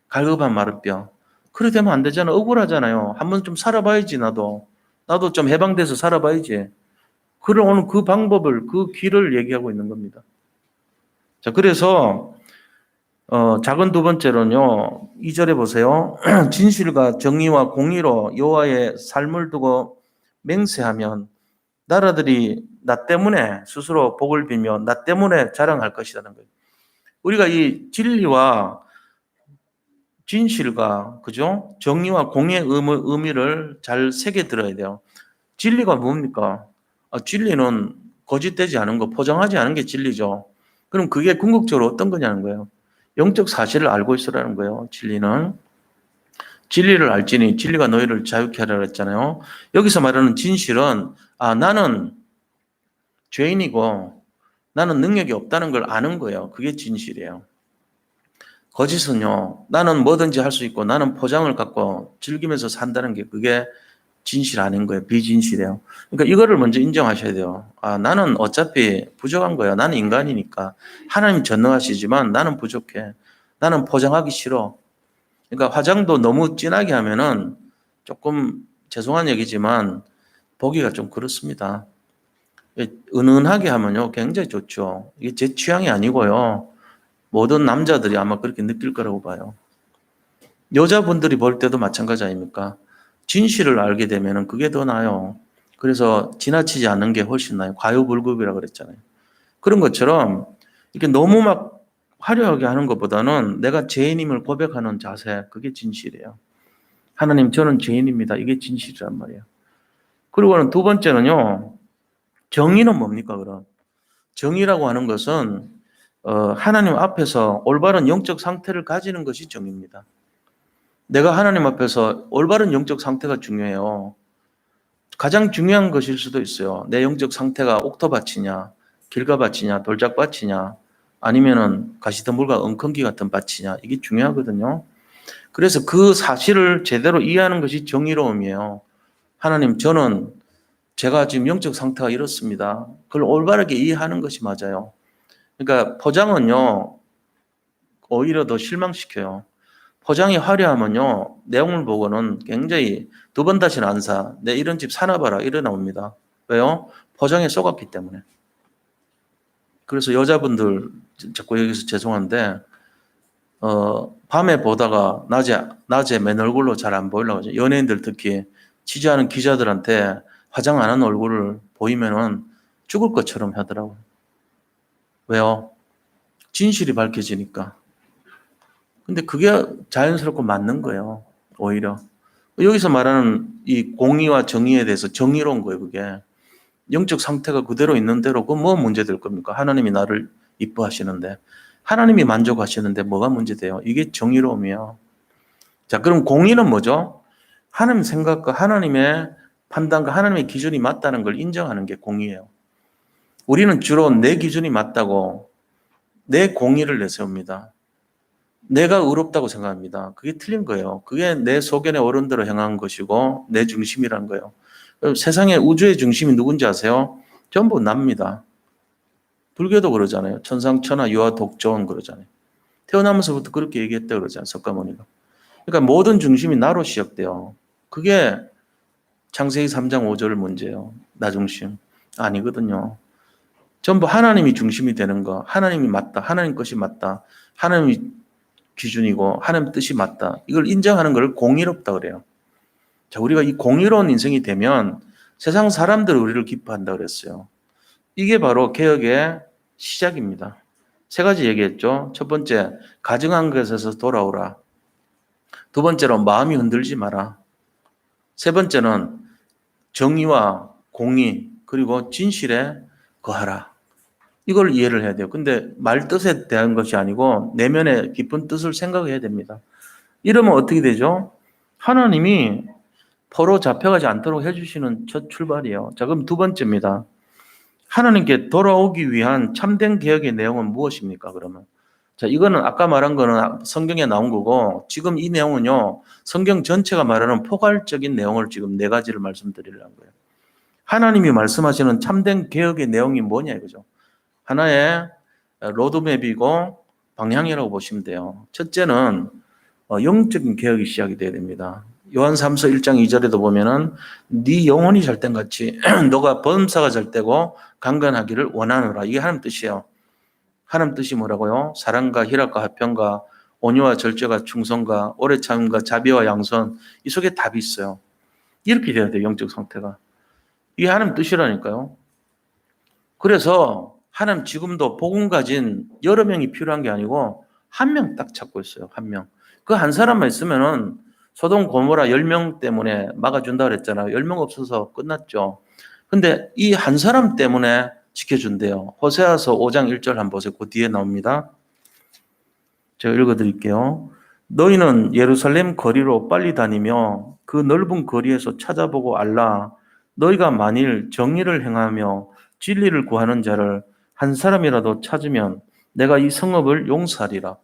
갈급한 마른 뼈. 그래 되면 안 되잖아. 억울하잖아요. 한번 좀 살아봐야지 나도. 나도 좀 해방돼서 살아봐야지. 그런 오늘 그 방법을 그 길을 얘기하고 있는 겁니다. 자, 그래서 작은 두 번째로는요. 2절에 보세요. 진실과 정의와 공의로 여호와의 삶을 두고 맹세하면 나라들이 나 때문에 스스로 복을 빌며 나 때문에 자랑할 것이라는 거예요. 우리가 이 진리와 진실과 그죠? 정의와 공의의 의미를 잘 새겨 들어야 돼요. 진리가 뭡니까? 진리는 거짓되지 않은 거, 포장하지 않은 게 진리죠. 그럼 그게 궁극적으로 어떤 거냐는 거예요. 영적 사실을 알고 있으라는 거예요. 진리는. 진리를 알지니 진리가 너희를 자유케 하라 그랬잖아요. 여기서 말하는 진실은 나는 죄인이고 나는 능력이 없다는 걸 아는 거예요. 그게 진실이에요. 거짓은요. 나는 뭐든지 할 수 있고 나는 포장을 갖고 즐기면서 산다는 게 그게 진실 아닌 거예요. 비진실이에요. 그러니까 이거를 먼저 인정하셔야 돼요. 나는 어차피 부족한 거야. 나는 인간이니까. 하나님 전능하시지만 나는 부족해. 나는 포장하기 싫어. 그러니까 화장도 너무 진하게 하면은 조금 죄송한 얘기지만 보기가 좀 그렇습니다. 은은하게 하면요 굉장히 좋죠. 이게 제 취향이 아니고요. 모든 남자들이 아마 그렇게 느낄 거라고 봐요. 여자분들이 볼 때도 마찬가지 아닙니까? 진실을 알게 되면 그게 더 나아요. 그래서 지나치지 않는 게 훨씬 나아요. 과유불급이라고 그랬잖아요. 그런 것처럼 이렇게 너무 막 화려하게 하는 것보다는 내가 죄인임을 고백하는 자세, 그게 진실이에요. 하나님, 저는 죄인입니다. 이게 진실이란 말이에요. 그리고는 두 번째는요, 정의는 뭡니까, 그럼? 정의라고 하는 것은 하나님 앞에서 올바른 영적 상태를 가지는 것이 정의입니다. 내가 하나님 앞에서 올바른 영적 상태가 중요해요. 가장 중요한 것일 수도 있어요. 내 영적 상태가 옥토밭이냐, 길가밭이냐, 돌짝밭이냐, 아니면은 가시덤불과 엉겅기 같은 밭이냐, 이게 중요하거든요. 그래서 그 사실을 제대로 이해하는 것이 정의로움이에요. 하나님, 저는 제가 지금 영적 상태가 이렇습니다. 그걸 올바르게 이해하는 것이 맞아요. 그러니까 포장은요, 오히려 더 실망시켜요. 포장이 화려하면요, 내용을 보고는 굉장히 두 번 다시는 안 사. 내 이런 집 사나 봐라. 이래 나옵니다. 왜요? 포장에 속았기 때문에. 그래서 여자분들, 자꾸 여기서 죄송한데, 밤에 보다가 낮에 맨 얼굴로 잘 안 보이려고 하죠. 연예인들 특히 취재하는 기자들한테 화장 안 한 얼굴을 보이면은 죽을 것처럼 하더라고요. 왜요? 진실이 밝혀지니까. 근데 그게 자연스럽고 맞는 거예요. 오히려. 여기서 말하는 이 공의와 정의에 대해서 정의로운 거예요, 그게. 영적 상태가 그대로 있는 대로 그 뭐 문제 될 겁니까? 하나님이 나를 이뻐하시는데. 하나님이 만족하시는데 뭐가 문제돼요? 이게 정의로움이에요. 자, 그럼 공의는 뭐죠? 하나님 생각과 하나님의 판단과 하나님의 기준이 맞다는 걸 인정하는 게 공의예요. 우리는 주로 내 기준이 맞다고 내 공의를 내세웁니다. 내가 의롭다고 생각합니다. 그게 틀린 거예요. 그게 내 소견의 어른대로 행한 것이고 내 중심이란 거예요. 세상의 우주의 중심이 누군지 아세요? 전부 납니다. 불교도 그러잖아요. 천상천하 유아 독존 그러잖아요. 태어나면서부터 그렇게 얘기했다 그러잖아요. 석가모니가. 그러니까 모든 중심이 나로 시작돼요. 그게 창세기 3장 5절 문제예요. 나 중심. 아니거든요. 전부 하나님이 중심이 되는 거. 하나님이 맞다. 하나님 것이 맞다. 하나님이 기준이고 하나님 뜻이 맞다. 이걸 인정하는 걸 공의롭다 그래요. 자, 우리가 이 공의로운 인생이 되면 세상 사람들이 우리를 기뻐한다 그랬어요. 이게 바로 개혁의 시작입니다. 세 가지 얘기했죠. 첫 번째, 가증한 것에서 돌아오라. 두 번째로 마음이 흔들지 마라. 세 번째는 정의와 공의 그리고 진실에 거하라. 이걸 이해를 해야 돼요. 근데 말 뜻에 대한 것이 아니고 내면의 깊은 뜻을 생각해야 됩니다. 이러면 어떻게 되죠? 하나님이 포로 잡혀가지 않도록 해주시는 첫 출발이에요. 자, 그럼 두 번째입니다. 하나님께 돌아오기 위한 참된 개혁의 내용은 무엇입니까, 그러면? 자, 이거는 아까 말한 거는 성경에 나온 거고, 지금 이 내용은요, 성경 전체가 말하는 포괄적인 내용을 지금 네 가지를 말씀드리려는 거예요. 하나님이 말씀하시는 참된 개혁의 내용이 뭐냐, 이거죠. 하나의 로드맵이고 방향이라고 보시면 돼요. 첫째는 영적인 개혁이 시작이 돼야 됩니다. 요한삼서 1장 2절에도 보면은 네 영혼이 잘된 같이 너가 범사가 잘되고 강건하기를 원하노라. 이게 하나님 뜻이에요. 하나님 뜻이 뭐라고요? 사랑과 희락과 화평과 온유와 절제와 충성과 오래 참음과 자비와 양선, 이 속에 답이 있어요. 이렇게 돼야 돼요. 영적 상태가. 이게 하나님 뜻이라니까요. 그래서 하나님 지금도 복음 가진 여러 명이 필요한 게 아니고 한 명 딱 찾고 있어요. 한 명. 그 한 사람만 있으면은 소돔 고모라 10명 때문에 막아준다 그랬잖아요. 10명 없어서 끝났죠. 근데 이 한 사람 때문에 지켜준대요. 호세아서 5장 1절 한번 보세요. 그 뒤에 나옵니다. 제가 읽어드릴게요. 너희는 예루살렘 거리로 빨리 다니며 그 넓은 거리에서 찾아보고 알라. 너희가 만일 정의를 행하며 진리를 구하는 자를 한 사람이라도 찾으면 내가 이 성읍을 용서하리라.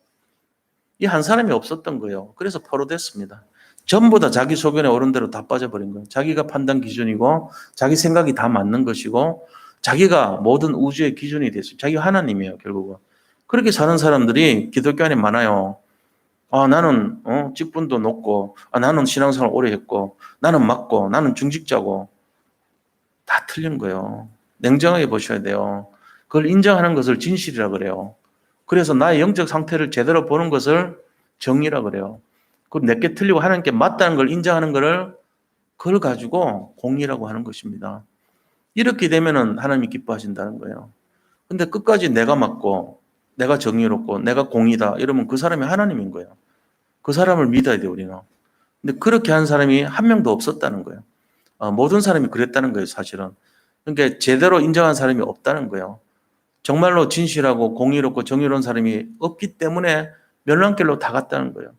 이 한 사람이 없었던 거예요. 그래서 포로됐습니다. 전부 다 자기 소견에 옳은 대로 다 빠져버린 거예요. 자기가 판단 기준이고 자기 생각이 다 맞는 것이고 자기가 모든 우주의 기준이 됐어요. 자기가 하나님이에요, 결국은. 그렇게 사는 사람들이 기독교 안에 많아요. 나는 직분도 높고 나는 신앙생활 오래 했고 나는 맞고 나는 중직자고 다 틀린 거예요. 냉정하게 보셔야 돼요. 그걸 인정하는 것을 진실이라 그래요. 그래서 나의 영적 상태를 제대로 보는 것을 정의라 그래요. 그리고 내게 틀리고 하나님께 맞다는 걸 인정하는 것을 그걸 가지고 공의라고 하는 것입니다. 이렇게 되면은 하나님이 기뻐하신다는 거예요. 근데 끝까지 내가 맞고 내가 정의롭고 내가 공의다 이러면 그 사람이 하나님인 거예요. 그 사람을 믿어야 돼요, 우리는. 근데 그렇게 한 사람이 한 명도 없었다는 거예요. 모든 사람이 그랬다는 거예요, 사실은. 그러니까 제대로 인정한 사람이 없다는 거예요. 정말로 진실하고 공의롭고 정의로운 사람이 없기 때문에 멸망길로 다 갔다는 거예요.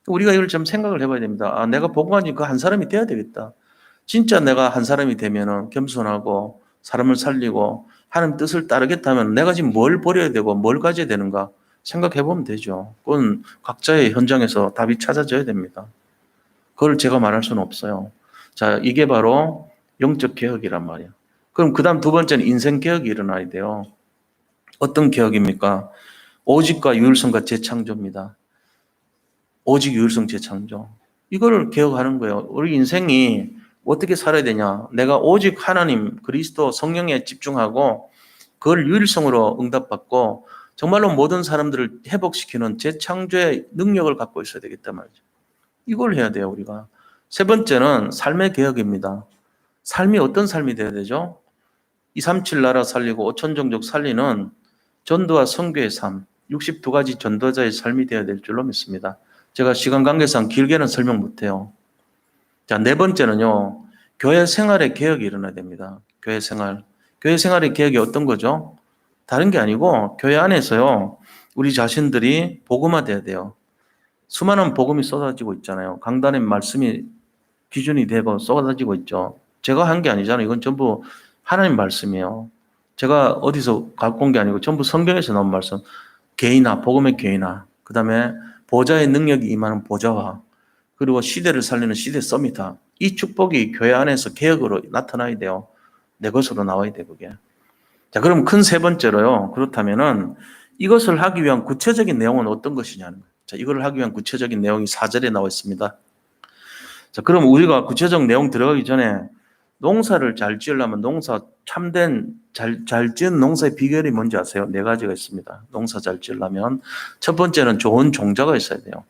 우리가 이걸 좀 생각을 해봐야 됩니다. 내가 복음가진 그 한 사람이 돼야 되겠다. 진짜 내가 한 사람이 되면은 겸손하고 사람을 살리고 하나님 뜻을 따르겠다면 내가 지금 뭘 버려야 되고 뭘 가져야 되는가 생각해 보면 되죠. 그건 각자의 현장에서 답이 찾아져야 됩니다. 그걸 제가 말할 수는 없어요. 자, 이게 바로 영적 개혁이란 말이에요. 그럼 그 다음 두 번째는 인생 개혁이 일어나야 돼요. 어떤 개혁입니까? 오직과 유일성과 재창조입니다. 오직 유일성 재창조. 이거를 개혁하는 거예요. 우리 인생이 어떻게 살아야 되냐. 내가 오직 하나님, 그리스도, 성령에 집중하고 그걸 유일성으로 응답받고 정말로 모든 사람들을 회복시키는 재창조의 능력을 갖고 있어야 되겠단 말이죠. 이걸 해야 돼요, 우리가. 세 번째는 삶의 개혁입니다. 삶이 어떤 삶이 돼야 되죠? 237 나라 살리고 5천 종족 살리는 전도와 선교의 삶, 62가지 전도자의 삶이 되어야 될 줄로 믿습니다. 제가 시간 관계상 길게는 설명 못해요. 자, 네 번째는요, 교회 생활의 개혁이 일어나야 됩니다. 교회 생활. 교회 생활의 개혁이 어떤 거죠? 다른 게 아니고, 교회 안에서요, 우리 자신들이 복음화돼야 돼요. 수많은 복음이 쏟아지고 있잖아요. 강단의 말씀이 기준이 되고 쏟아지고 있죠. 제가 한 게 아니잖아요. 이건 전부 하나님 말씀이에요. 제가 어디서 갖고 온 게 아니고 전부 성경에서 나온 말씀. 개인화, 복음의 개인화. 그 다음에 보좌의 능력이 임하는 보좌와 그리고 시대를 살리는 시대 서밋화. 이 축복이 교회 안에서 개혁으로 나타나야 돼요. 내 것으로 나와야 돼 그게. 자, 그럼 큰 세 번째로요. 그렇다면은 이것을 하기 위한 구체적인 내용은 어떤 것이냐는 거예요. 자, 이걸 하기 위한 구체적인 내용이 4절에 나와 있습니다. 자, 그럼 우리가 구체적 내용 들어가기 전에 농사를 잘 지으려면 참된 잘 지은 농사의 비결이 뭔지 아세요? 네 가지가 있습니다. 농사 잘 지으려면 첫 번째는 좋은 종자가 있어야 돼요.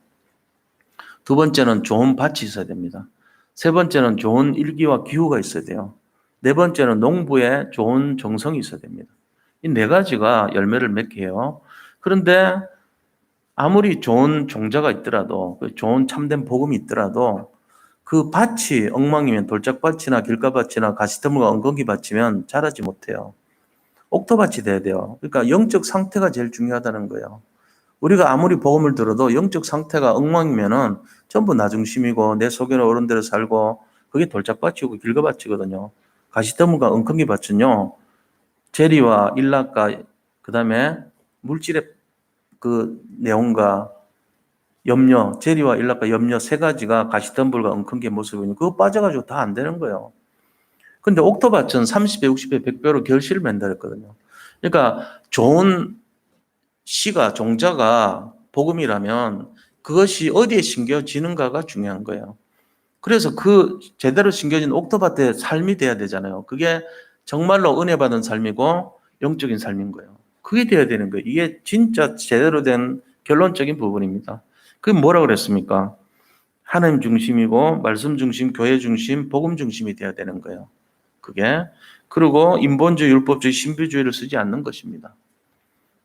두 번째는 좋은 밭이 있어야 됩니다. 세 번째는 좋은 일기와 기후가 있어야 돼요. 네 번째는 농부의 좋은 정성이 있어야 됩니다. 이 네 가지가 열매를 맺게 해요. 그런데 아무리 좋은 종자가 있더라도, 좋은 참된 복음이 있더라도 그 밭이 엉망이면 돌짝밭이나 길가밭이나 가시덤불과 엉겅퀴밭이면 자라지 못해요. 옥토밭이 돼야 돼요. 그러니까 영적 상태가 제일 중요하다는 거예요. 우리가 아무리 복음을 들어도 영적 상태가 엉망이면은 전부 나 중심이고 내 속에는 어른대로 살고 그게 돌짝밭이고 길가밭이거든요. 가시덤불과 엉겅퀴밭은요. 재리와 일락과 그다음에 물질의 그 내용과 염려, 재리와 일락과 염려 세 가지가 가시덤불과 엉겅퀴의 모습이니 그거 빠져가지고 다 안 되는 거예요. 근데 옥토밭은 30배, 60배, 100배로 결실을 맺는다 그랬거든요. 그러니까 좋은 씨가, 종자가 복음이라면 그것이 어디에 심겨지는가가 중요한 거예요. 그래서 그 제대로 심겨진 옥토밭의 삶이 돼야 되잖아요. 그게 정말로 은혜 받은 삶이고 영적인 삶인 거예요. 그게 돼야 되는 거예요. 이게 진짜 제대로 된 결론적인 부분입니다. 그게 뭐라 그랬습니까? 하나님 중심이고 말씀 중심, 교회 중심, 복음 중심이 돼야 되는 거예요. 그게. 그리고 인본주의, 율법주의, 신비주의를 쓰지 않는 것입니다.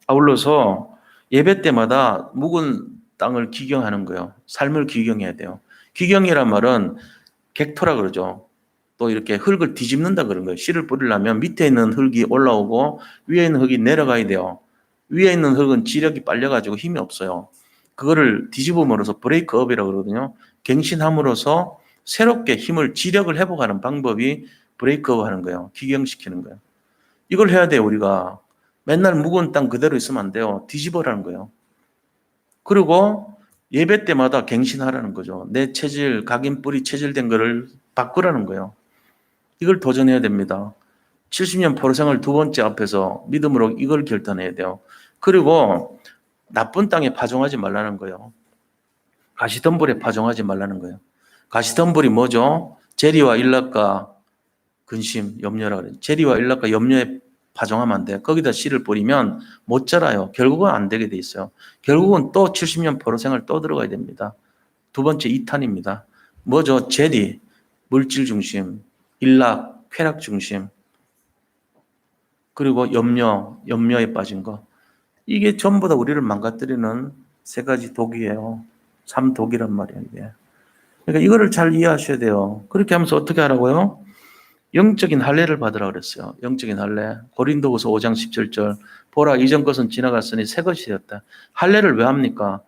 아울러서 예배 때마다 묵은 땅을 기경하는 거예요. 삶을 기경해야 돼요. 기경이란 말은 객토라 그러죠. 또 이렇게 흙을 뒤집는다 그런 거예요. 씨를 뿌리려면 밑에 있는 흙이 올라오고 위에 있는 흙이 내려가야 돼요. 위에 있는 흙은 지력이 빨려가지고 힘이 없어요. 그거를 뒤집음으로써 브레이크업이라고 그러거든요. 갱신함으로써 새롭게 힘을, 지력을 회복하는 방법이 브레이크업 하는 거예요. 기경시키는 거예요. 이걸 해야 돼요, 우리가. 맨날 묵은 땅 그대로 있으면 안 돼요. 뒤집어라는 거예요. 그리고 예배 때마다 갱신하라는 거죠. 내 체질, 각인 뿌리 체질된 거를 바꾸라는 거예요. 이걸 도전해야 됩니다. 70년 포로 생활 두 번째 앞에서 믿음으로 이걸 결단해야 돼요. 그리고 나쁜 땅에 파종하지 말라는 거예요. 가시덤불에 파종하지 말라는 거예요. 가시덤불이 뭐죠? 재리와 일락과 근심, 염려라 그래요. 재리와 일락과 염려에 파종하면 안 돼요. 거기다 씨를 뿌리면 못 자라요. 결국은 안 되게 돼 있어요. 결국은 또 70년 포로 생활 또 들어가야 됩니다. 두 번째 2탄입니다. 뭐죠? 재리, 물질 중심, 일락, 쾌락 중심, 그리고 염려에 빠진 거. 이게 전부 다 우리를 망가뜨리는 세 가지 독이에요. 삼독이란 말이에요, 이게. 그러니까 이거를 잘 이해하셔야 돼요. 그렇게 하면서 어떻게 하라고요? 영적인 할례를 받으라 그랬어요. 영적인 할례. 고린도후서 5장 17절. 보라, 이전 것은 지나갔으니 새 것이 되었다. 할례를 왜 합니까?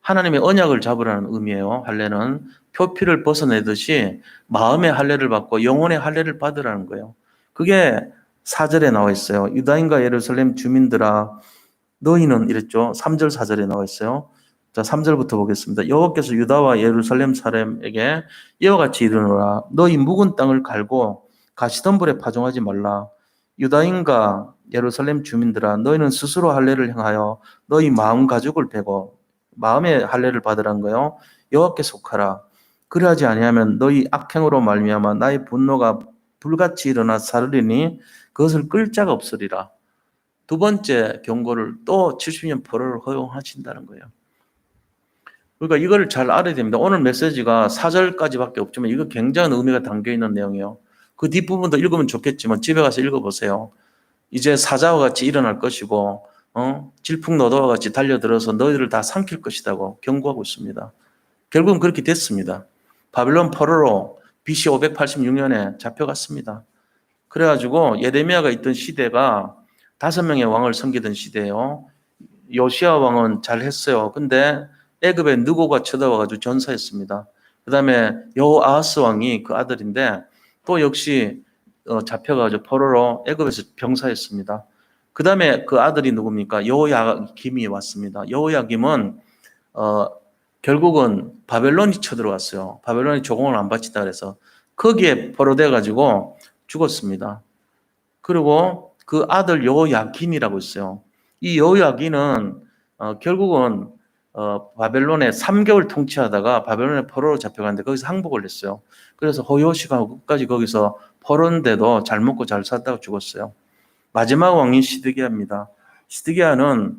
하나님의 언약을 잡으라는 의미예요. 할례는 표피를 벗어내듯이 마음의 할례를 받고 영혼의 할례를 받으라는 거예요. 그게 4절에 나와 있어요. 유다인과 예루살렘 주민들아 너희는 이랬죠. 3절 4절에 나와 있어요. 자, 3절부터 보겠습니다. 여호와께서 유다와 예루살렘 사람에게 이와 같이 이르노라. 너희 묵은 땅을 갈고 가시덤불에 파종하지 말라. 유다인과 예루살렘 주민들아 너희는 스스로 할례를 행하여 너희 마음 가죽을 베고 마음의 할례를 받으란 거요. 여호와께 속하라. 그리하지 아니하면 너희 악행으로 말미암아 나의 분노가 불같이 일어나 사르리니 그것을 끌 자가 없으리라. 두 번째 경고를 또 70년 포로를 허용하신다는 거예요. 그러니까 이걸 잘 알아야 됩니다. 오늘 메시지가 4절까지밖에 없지만 이거 굉장한 의미가 담겨 있는 내용이에요. 그 뒷부분도 읽으면 좋겠지만 집에 가서 읽어보세요. 이제 사자와 같이 일어날 것이고 질풍노도와 같이 달려들어서 너희를 다 삼킬 것이라고 경고하고 있습니다. 결국은 그렇게 됐습니다. 바빌론 포로로 BC 586년에 잡혀갔습니다. 그래가지고 예레미야가 있던 시대가 5명의 왕을 섬기던 시대예요. 요시야 왕은 잘했어요. 근데 애굽에 느고가 쳐들어와가지고 전사했습니다. 그 다음에 여호아하스 왕이 그 아들인데 또 역시 잡혀가지고 포로로 애굽에서 병사했습니다. 그 다음에 그 아들이 누굽니까? 여호야김이 왔습니다. 여호야김은 결국은 바벨론이 쳐들어왔어요. 바벨론이 조공을 안 바친다 그래서 거기에 포로돼 가지고 죽었습니다. 그리고 그 아들 여호야긴이라고 있어요. 이 여호야긴은 결국은 바벨론에 3개월 통치하다가 바벨론에 포로로 잡혀갔는데 거기서 항복을 했어요. 그래서 호요시가 끝까지 거기서 포로인데도 잘 먹고 잘 살다가 죽었어요. 마지막 왕이 시드기야입니다. 시드기야는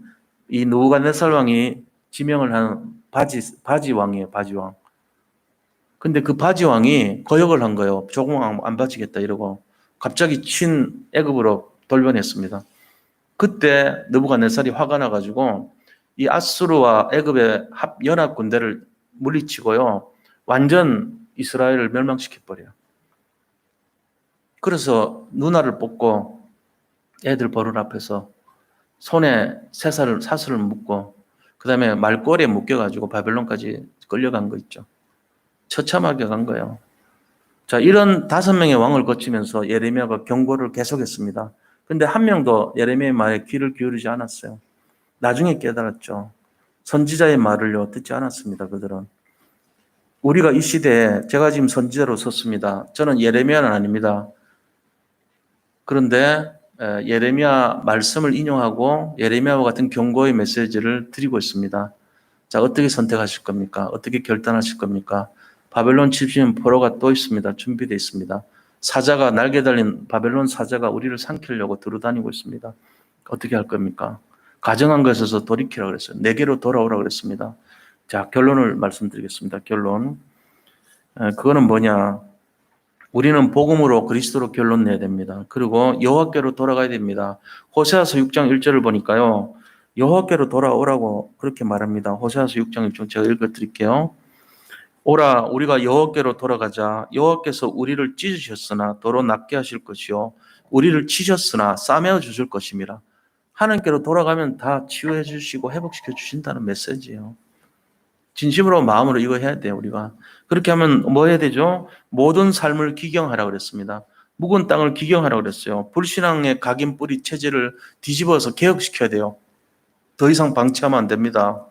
이 느부갓네살 왕이 지명을 한 바지 왕이에요. 바지 왕. 근데 그 바지 왕이 거역을 한 거예요. 조공 안 바치겠다 이러고 갑자기 친 애굽으로 돌변했습니다. 그때 느부갓네살이 화가 나가지고 이 아수르와 애굽의 연합 군대를 물리치고요. 완전 이스라엘을 멸망시켜 버려요. 그래서 누나를 뽑고 애들 버릇 앞에서 손에 사슬을 묶고 그다음에 말꼬리에 묶여가지고 바벨론까지 끌려간 거 있죠. 처참하게 간 거예요. 자, 이런 5명의 왕을 거치면서 예레미야가 경고를 계속했습니다. 근데 한 명도 예레미야의 말에 귀를 기울이지 않았어요. 나중에 깨달았죠. 선지자의 말을요 듣지 않았습니다. 그들은. 우리가 이 시대에 제가 지금 선지자로 섰습니다. 저는 예레미야는 아닙니다. 그런데 예레미야 말씀을 인용하고 예레미야와 같은 경고의 메시지를 드리고 있습니다. 자, 어떻게 선택하실 겁니까? 어떻게 결단하실 겁니까? 바벨론 70년 포로가 또 있습니다. 준비되어 있습니다. 사자가 날개 달린 바벨론 사자가 우리를 삼키려고 들어다니고 있습니다. 어떻게 할 겁니까? 가정한 것에서 돌이키라고 그랬어요. 내게로 돌아오라고 그랬습니다. 자, 결론을 말씀드리겠습니다. 결론. 그거는 뭐냐? 우리는 복음으로 그리스도로 결론 내야 됩니다. 그리고 여호와께로 돌아가야 됩니다. 호세아서 6장 1절을 보니까요. 여호와께로 돌아오라고 그렇게 말합니다. 호세아서 6장 1절 제가 읽어드릴게요. 오라 우리가 여호와께로 돌아가자. 여호와께서 우리를 찢으셨으나 도로 낫게 하실 것이요 우리를 치셨으나 싸매어 주실 것임이라. 하나님께로 돌아가면 다 치유해 주시고 회복시켜 주신다는 메시지예요. 진심으로 마음으로 이거 해야 돼요. 우리가 그렇게 하면 뭐 해야 되죠? 모든 삶을 기경하라고 그랬습니다. 묵은 땅을 기경하라고 그랬어요. 불신앙의 각인 뿌리 체제를 뒤집어서 개혁시켜야 돼요. 더 이상 방치하면 안 됩니다.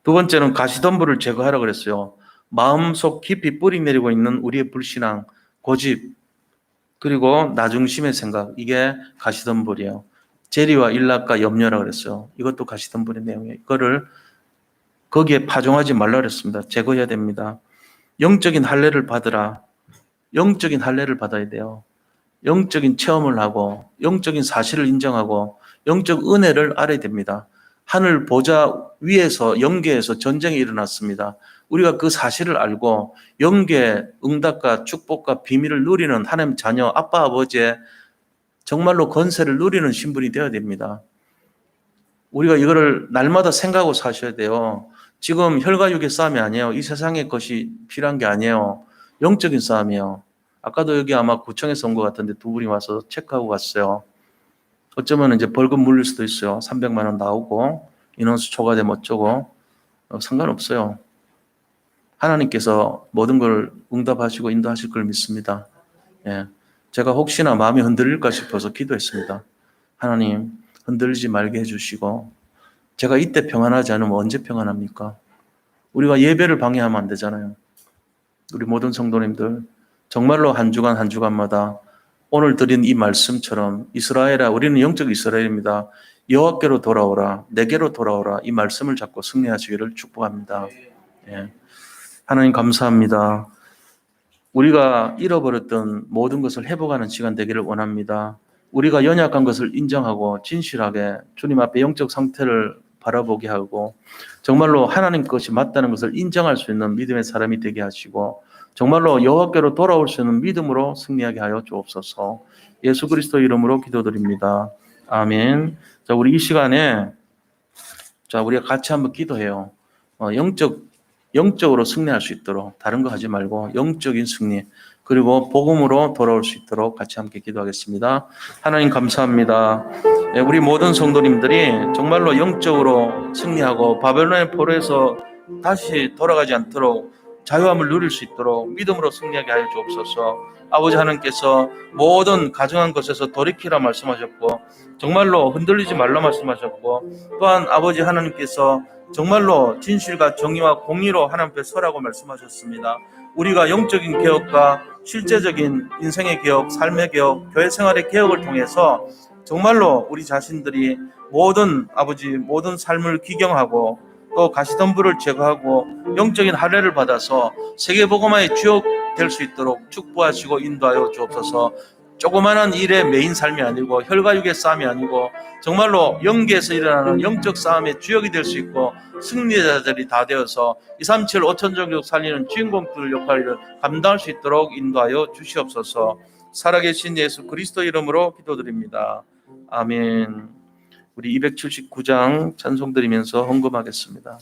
두 번째는 가시덤불을 제거하라고 그랬어요. 마음속 깊이 뿌리 내리고 있는 우리의 불신앙, 고집, 그리고 나중심의 생각, 이게 가시덤불이에요. 재리와 일락과 염려라고 그랬어요. 이것도 가시덤불의 내용이에요. 이거를 거기에 파종하지 말라 그랬습니다. 제거해야 됩니다. 영적인 할례를 받으라. 영적인 할례를 받아야 돼요. 영적인 체험을 하고 영적인 사실을 인정하고 영적 은혜를 알아야 됩니다. 하늘 보좌 위에서 영계에서 전쟁이 일어났습니다. 우리가 그 사실을 알고 영계 응답과 축복과 비밀을 누리는 하나님 자녀 아빠 아버지의 정말로 건세를 누리는 신분이 되어야 됩니다. 우리가 이거를 날마다 생각하고 사셔야 돼요. 지금 혈과 육의 싸움이 아니에요. 이 세상의 것이 필요한 게 아니에요. 영적인 싸움이에요. 아까도 여기 아마 구청에서 온 것 같은데 두 분이 와서 체크하고 갔어요. 어쩌면 이제 벌금 물릴 수도 있어요. 300만 원 나오고 인원수 초과되면 어쩌고 상관없어요. 하나님께서 모든 걸 응답하시고 인도하실 걸 믿습니다. 예. 제가 혹시나 마음이 흔들릴까 싶어서 기도했습니다. 하나님 흔들리지 말게 해주시고 제가 이때 평안하지 않으면 언제 평안합니까? 우리가 예배를 방해하면 안 되잖아요. 우리 모든 성도님들 정말로 한 주간 한 주간마다 오늘 드린 이 말씀처럼 이스라엘아 우리는 영적 이스라엘입니다. 여호와께로 돌아오라 내게로 돌아오라 이 말씀을 잡고 승리하시기를 축복합니다. 예. 하나님 감사합니다. 우리가 잃어버렸던 모든 것을 회복하는 시간 되기를 원합니다. 우리가 연약한 것을 인정하고 진실하게 주님 앞에 영적 상태를 바라보게 하고 정말로 하나님 것이 맞다는 것을 인정할 수 있는 믿음의 사람이 되게 하시고 정말로 여호와께로 돌아올 수 있는 믿음으로 승리하게 하여 주옵소서. 예수 그리스도 이름으로 기도드립니다. 아멘. 자, 우리 이 시간에 우리가 같이 한번 기도해요. 영적으로 승리할 수 있도록 다른 거 하지 말고 영적인 승리 그리고 복음으로 돌아올 수 있도록 같이 함께 기도하겠습니다. 하나님 감사합니다. 우리 모든 성도님들이 정말로 영적으로 승리하고 바벨론의 포로에서 다시 돌아가지 않도록 자유함을 누릴 수 있도록 믿음으로 승리하게 하여 주옵소서. 아버지 하나님께서 모든 가정한 것에서 돌이키라 말씀하셨고 정말로 흔들리지 말라 말씀하셨고 또한 아버지 하나님께서 정말로 진실과 정의와 공의로 하나님 앞에 서라고 말씀하셨습니다. 우리가 영적인 개혁과 실제적인 인생의 개혁, 삶의 개혁, 교회 생활의 개혁을 통해서 정말로 우리 자신들이 모든 삶을 기경하고 또 가시덤불을 제거하고 영적인 할례를 받아서 세계복음화의 주역 될 수 있도록 축복하시고 인도하여 주옵소서. 조그마한 일의 메인 삶이 아니고 혈과육의 싸움이 아니고 정말로 영계에서 일어나는 영적 싸움의 주역이 될 수 있고 승리자들이 다 되어서 237 5천종족 살리는 주인공들 역할을 감당할 수 있도록 인도하여 주시옵소서. 살아계신 예수 그리스도 이름으로 기도드립니다. 아멘. 우리 279장 찬송 드리면서 헌금하겠습니다.